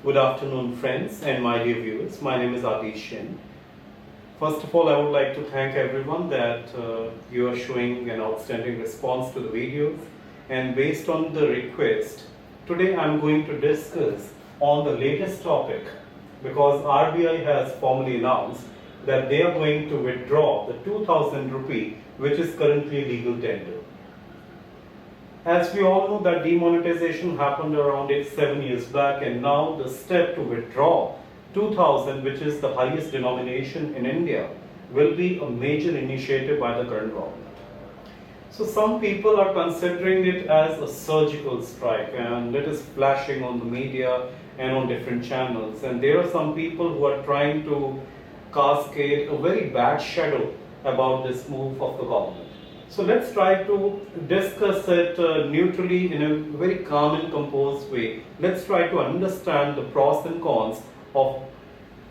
Good afternoon, friends and my dear viewers. My name is Adishan. First of all, I would like to thank everyone that you are showing an outstanding response to the videos. And based on the request, today I'm going to discuss on the latest topic because RBI has formally announced that they are going to withdraw the 2000 rupee which is currently legal tender. As we all know that demonetization happened around 7 years back, and now the step to withdraw 2000, which is the highest denomination in India, will be a major initiative by the current government. So some people are considering it as a surgical strike, and it is flashing on the media and on different channels, and there are some people who are trying to cascade a very bad shadow about this move of the government. So let's try to discuss it neutrally in a very calm and composed way. Let's try to understand the pros and cons of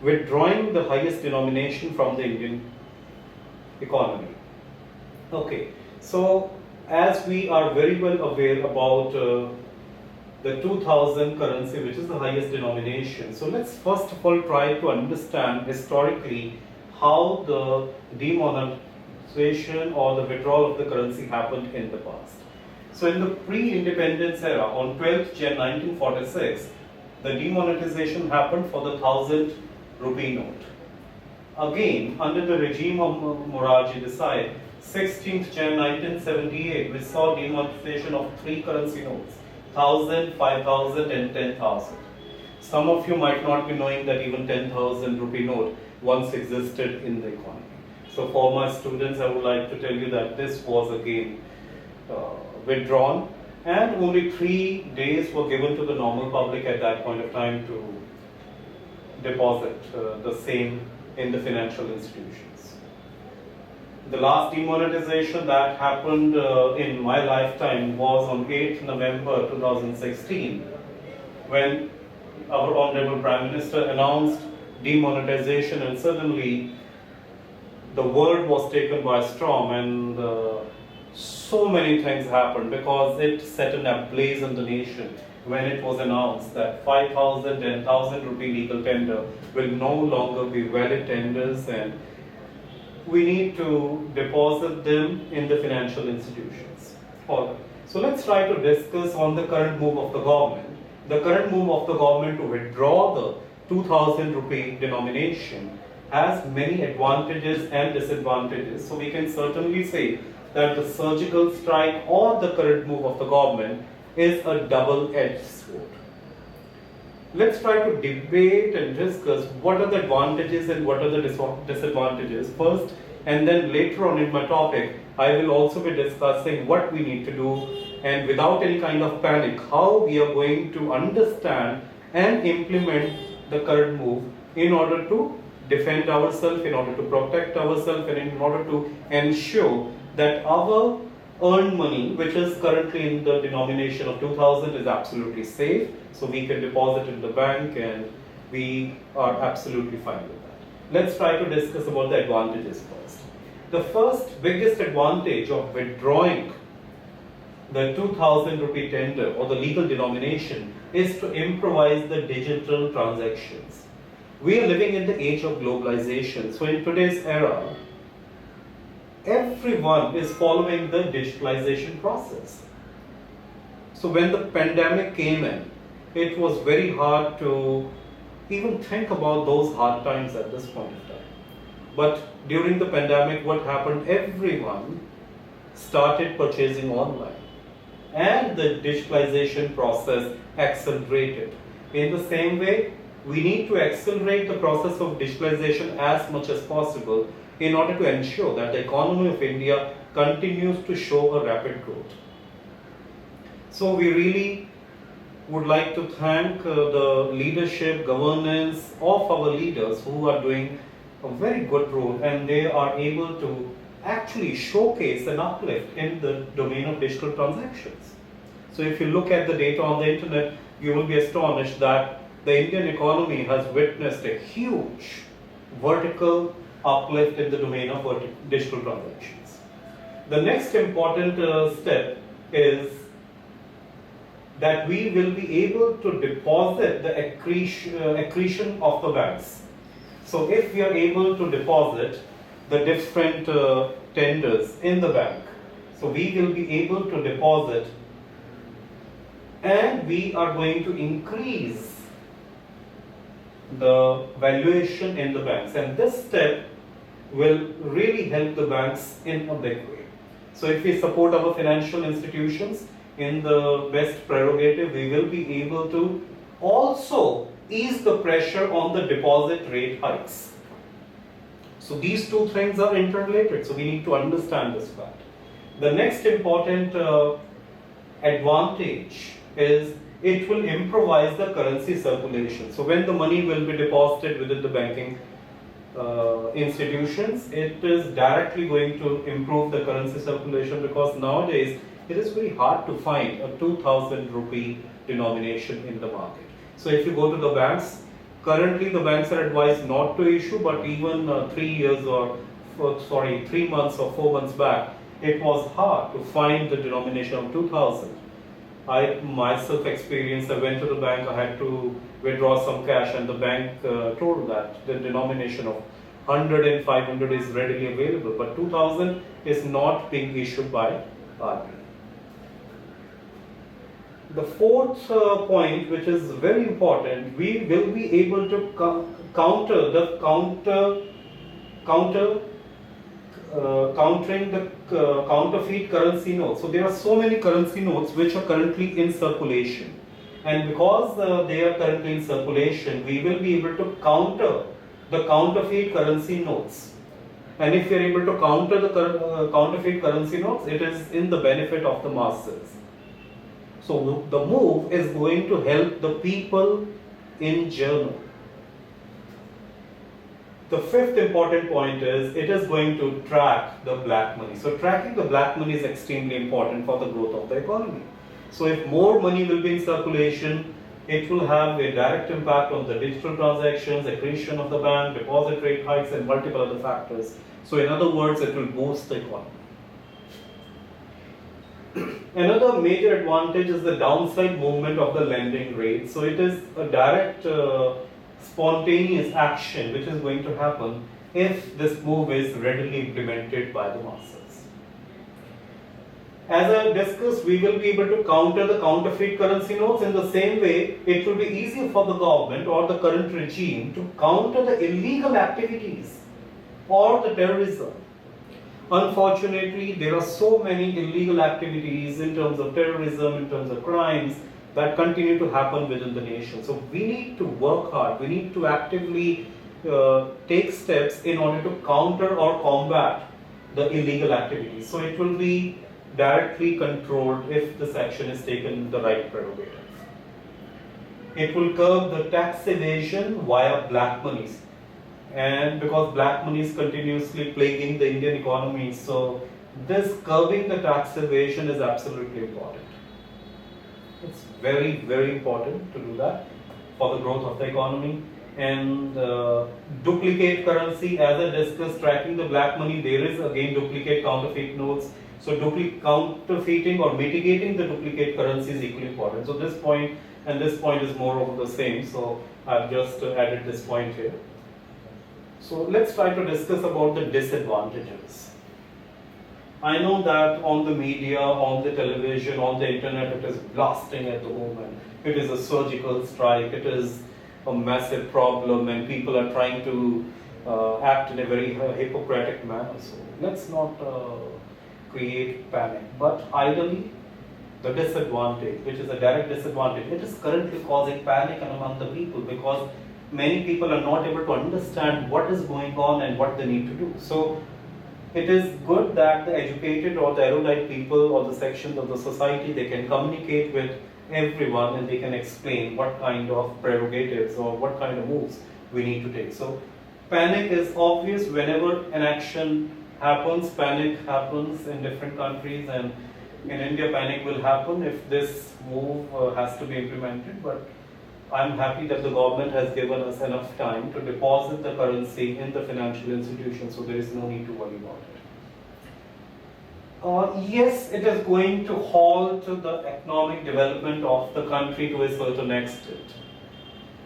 withdrawing the highest denomination from the Indian economy. Okay, so as we are very well aware about the 2000 currency, which is the highest denomination. So let's first of all try to understand historically how the demonetization or the withdrawal of the currency happened in the past. So in the pre-independence era, on 12th Jan 1946, the demonetization happened for the 1000 rupee note. Again, under the regime of Morarji Desai, 16th Jan 1978, we saw demonetization of 3 currency notes, 1000, 5000 and 10,000. Some of you might not be knowing that even 10,000 rupee note once existed in the economy. So for my students, I would like to tell you that this was again withdrawn, and only 3 days were given to the normal public at that point of time to deposit the same in the financial institutions. The last demonetization that happened in my lifetime was on 8th November 2016, when our Honorable Prime Minister announced demonetization, and suddenly the world was taken by storm, and so many things happened because it set an ablaze in the nation when it was announced that 5,000 and 1,000 rupee legal tender will no longer be valid tenders, and we need to deposit them in the financial institutions. All right. So let's try to discuss on the current move of the government. The current move of the government to withdraw the 2000 rupee denomination has many advantages and disadvantages. So we can certainly say that the surgical strike or the current move of the government is a double-edged sword. Let's try to debate and discuss what are the advantages and what are the disadvantages first, and then later on in my topic I will also be discussing what we need to do, and without any kind of panic, how we are going to understand and implement the current move in order to defend ourselves, in order to protect ourselves, and in order to ensure that our earned money, which is currently in the denomination of 2000, is absolutely safe, so we can deposit in the bank and we are absolutely fine with that. Let's try to discuss about the advantages first. The first biggest advantage of withdrawing the 2000 rupee tender or the legal denomination is to improvise the digital transactions. We are living in the age of globalization. So in today's era, everyone is following the digitalization process. So when the pandemic came in, it was very hard to even think about those hard times at this point of time. But during the pandemic, what happened? Everyone started purchasing online, and the digitalization process accelerated. In the same way, we need to accelerate the process of digitalization as much as possible in order to ensure that the economy of India continues to show a rapid growth. So we really would like to thank the leadership, governance of our leaders who are doing a very good role, and they are able to actually showcase an uplift in the domain of digital transactions. So if you look at the data on the internet, you will be astonished that the Indian economy has witnessed a huge vertical uplift in the domain of digital transactions. The next important step is that we will be able to deposit the accretion of the banks. So if we are able to deposit the different tenders in the bank, so we will be able to deposit, and we are going to increase the valuation in the banks, and this step will really help the banks in a big way. So if we support our financial institutions in the best prerogative, we will be able to also ease the pressure on the deposit rate hikes. So these two things are interrelated, so we need to understand this fact. The next important advantage is it will improvise the currency circulation. So when the money will be deposited within the banking institutions, it is directly going to improve the currency circulation, because nowadays it is very hard to find a 2000 rupee denomination in the market. So if you go to the banks, currently the banks are advised not to issue, but even 3 months or 4 months back, it was hard to find the denomination of 2000. I myself experienced, I went to the bank, I had to withdraw some cash, and the bank told that the denomination of 100 and 500 is readily available, but 2000 is not being issued by RBI. The fourth point, which is very important, we will be able to countering the counterfeit currency notes. So there are so many currency notes which are currently in circulation, and because they are currently in circulation, we will be able to counter the counterfeit currency notes. And if we are able to counter the counterfeit currency notes, it is in the benefit of the masses. So the move is going to help the people in general. The fifth important point is it is going to track the black money. So tracking the black money is extremely important for the growth of the economy. So if more money will be in circulation, it will have a direct impact on the digital transactions, accretion of the bank, deposit rate hikes, and multiple other factors. So in other words, it will boost the economy. Another major advantage is the downside movement of the lending rate. So it is a direct spontaneous action which is going to happen if this move is readily implemented by the masses. As I discussed, we will be able to counter the counterfeit currency notes. In the same way, it will be easier for the government or the current regime to counter the illegal activities or the terrorism. Unfortunately, there are so many illegal activities in terms of terrorism, in terms of crimes, that continue to happen within the nation. So we need to work hard, we need to actively take steps in order to counter or combat the illegal activities. So it will be directly controlled if this action is taken in the right prerogative. It will curb the tax evasion via black monies. And because black money is continuously plaguing the Indian economy, so this curbing the tax evasion is absolutely important. It's very, very important to do that for the growth of the economy. And duplicate currency, as I discussed, tracking the black money, there is again duplicate counterfeit notes. So counterfeiting or mitigating the duplicate currency is equally important. So this point and this point is more of the same. So I've just added this point here. So let's try to discuss about the disadvantages. I know that on the media, on the television, on the internet, it is blasting at the moment. It is a surgical strike, it is a massive problem, and people are trying to act in a very hypocritic manner. So let's not create panic. But ideally, the disadvantage, which is a direct disadvantage, it is currently causing panic among the people, because many people are not able to understand what is going on and what they need to do. So it is good that the educated or the erudite people or the sections of the society, they can communicate with everyone and they can explain what kind of prerogatives or what kind of moves we need to take. So panic is obvious whenever an action happens. Panic happens in different countries, and in India panic will happen if this move has to be implemented. But I'm happy that the government has given us enough time to deposit the currency in the financial institution, so there is no need to worry about it. Yes, it is going to halt the economic development of the country to a certain extent,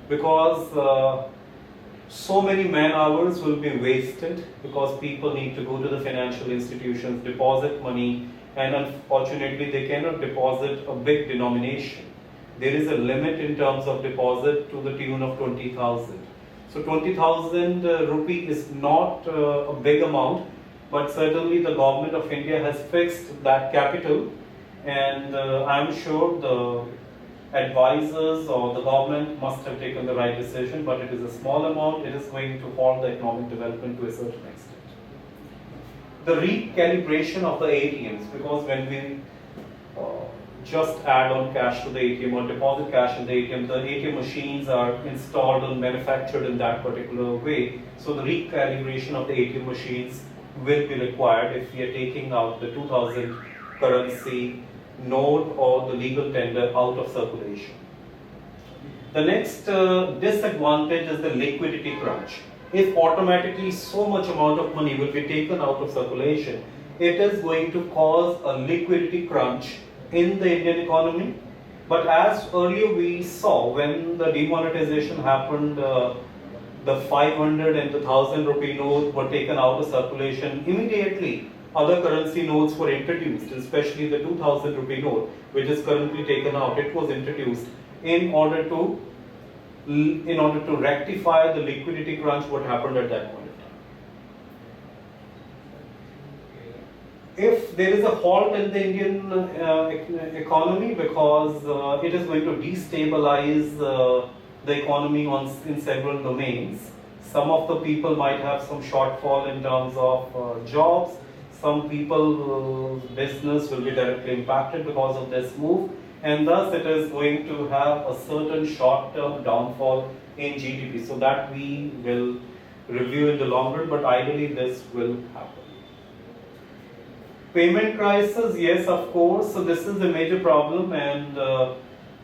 because so many man hours will be wasted, because people need to go to the financial institutions, deposit money, and unfortunately they cannot deposit a big denomination. There is a limit in terms of deposit to the tune of 20,000. So 20,000 rupee is not a big amount, but certainly the government of India has fixed that capital, and I'm sure the advisors or the government must have taken the right decision, but it is a small amount. It is going to halt the economic development to a certain extent. The recalibration of the ATMs, because when we just add on cash to the ATM or deposit cash in the ATM machines are installed and manufactured in that particular way. So the recalibration of the ATM machines will be required if we are taking out the 2000 currency note or the legal tender out of circulation. The next disadvantage is the liquidity crunch. If automatically so much amount of money will be taken out of circulation, it is going to cause a liquidity crunch in the Indian economy. But as earlier we saw, when the demonetization happened, the 500 and the 1000 rupee notes were taken out of circulation. Immediately other currency notes were introduced, especially the 2000 rupee note, which is currently taken out. It was introduced in order to rectify the liquidity crunch what happened at that point of time. If there is a halt in the Indian economy, because it is going to destabilize the economy in several domains. Some of the people might have some shortfall in terms of jobs. Some people's business will be directly impacted because of this move, and thus it is going to have a certain short-term downfall in GDP. So that we will review in the long run, but ideally this will happen. Payment crisis, yes, of course. So this is a major problem, and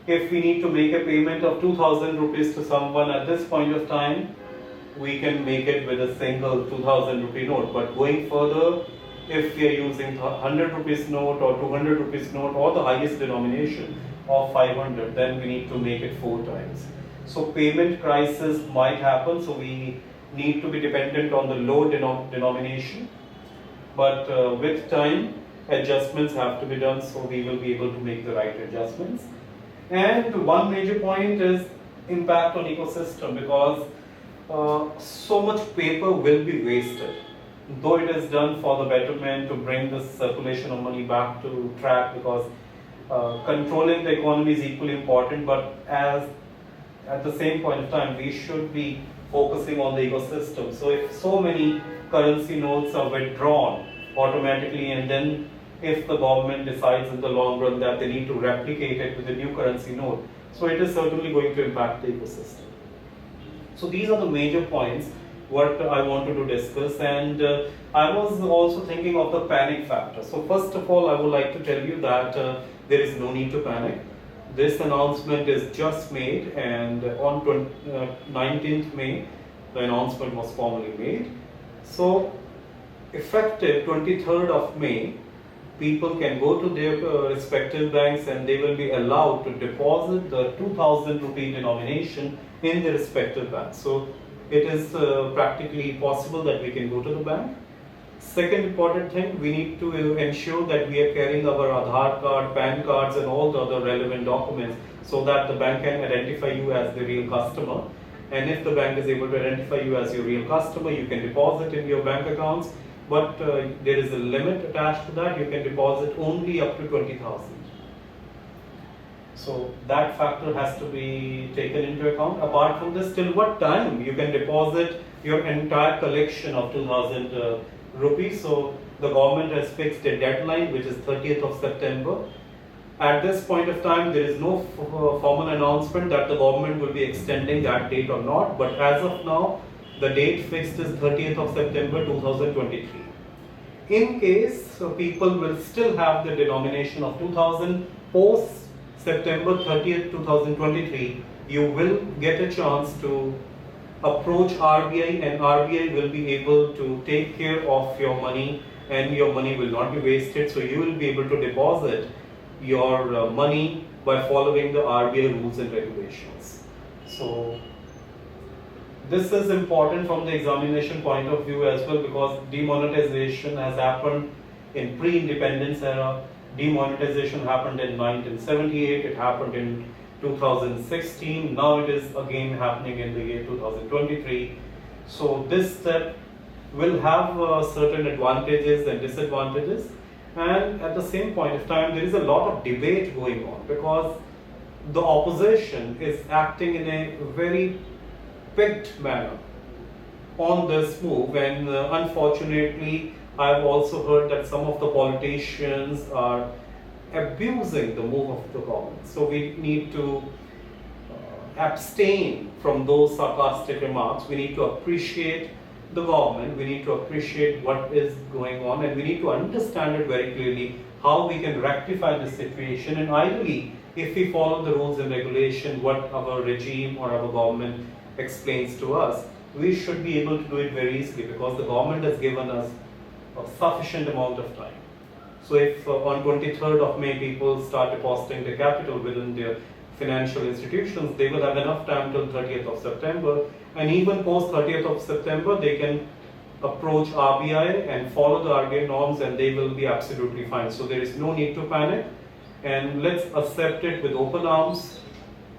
if we need to make a payment of 2000 rupees to someone at this point of time, we can make it with a single 2000 rupee note. But going further, if we are using 100 rupees note or 200 rupees note or the highest denomination of 500, then we need to make it 4 times. So payment crisis might happen, so we need to be dependent on the low denomination. But with time, adjustments have to be done, so we will be able to make the right adjustments. And one major point is impact on ecosystem, because so much paper will be wasted. Though it is done for the betterment to bring the circulation of money back to track, because controlling the economy is equally important, but at the same point of time, we should be focusing on the ecosystem. So if so many currency notes are withdrawn automatically, and then if the government decides in the long run that they need to replicate it with a new currency note, so it is certainly going to impact the ecosystem. So these are the major points what I wanted to discuss, and I was also thinking of the panic factor. So first of all, I would like to tell you that there is no need to panic. This announcement is just made, and on 19th May, the announcement was formally made. So effective 23rd of May, people can go to their respective banks and they will be allowed to deposit the 2000 rupee denomination in their respective banks. So it is practically possible that we can go to the bank. Second important thing, we need to ensure that we are carrying our Aadhaar card, PAN cards and all the other relevant documents, so that the bank can identify you as the real customer. And if the bank is able to identify you as your real customer, you can deposit in your bank accounts. But there is a limit attached to that. You can deposit only up to 20,000. So that factor has to be taken into account. Apart from this, till what time you can deposit your entire collection of 2000 rupees? So the government has fixed a deadline, which is 30th of September. At this point of time, there is no formal announcement that the government will be extending that date or not. But as of now, the date fixed is 30th of September 2023. In case people will still have the denomination of 2000 post September 30th 2023, you will get a chance to approach RBI, and RBI will be able to take care of your money and your money will not be wasted. So you will be able to deposit your money by following the RBI rules and regulations. So this is important from the examination point of view as well, because demonetization has happened in pre-independence era. Demonetization happened in 1978, it happened in 2016, now it is again happening in the year 2023. So this step will have certain advantages and disadvantages, and at the same point of time there is a lot of debate going on, because the opposition is acting in a very picked manner on this move, and unfortunately I've also heard that some of the politicians are abusing the move of the government. So we need to abstain from those sarcastic remarks. We need to appreciate the government, we need to appreciate what is going on, and we need to understand it very clearly how we can rectify the situation. And ideally, if we follow the rules and regulation, what our regime or our government explains to us, we should be able to do it very easily, because the government has given us a sufficient amount of time. So if on 23rd of May people start depositing their capital within their financial institutions, they will have enough time till 30th of September, and even post 30th of September they can approach RBI and follow the RBI norms, and they will be absolutely fine. So there is no need to panic, and let's accept it with open arms.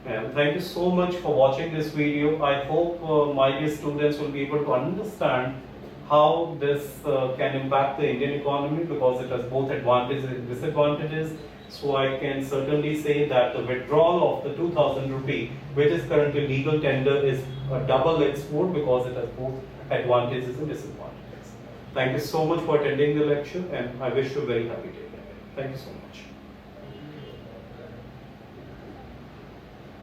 And thank you so much for watching this video. I hope my dear students will be able to understand how this can impact the Indian economy, because it has both advantages and disadvantages. So I can certainly say that the withdrawal of the 2000 rupee, which is currently legal tender, is a double-edged sword, because it has both advantages and disadvantages. Thank you so much for attending the lecture, and I wish you a very happy day. Thank you so much.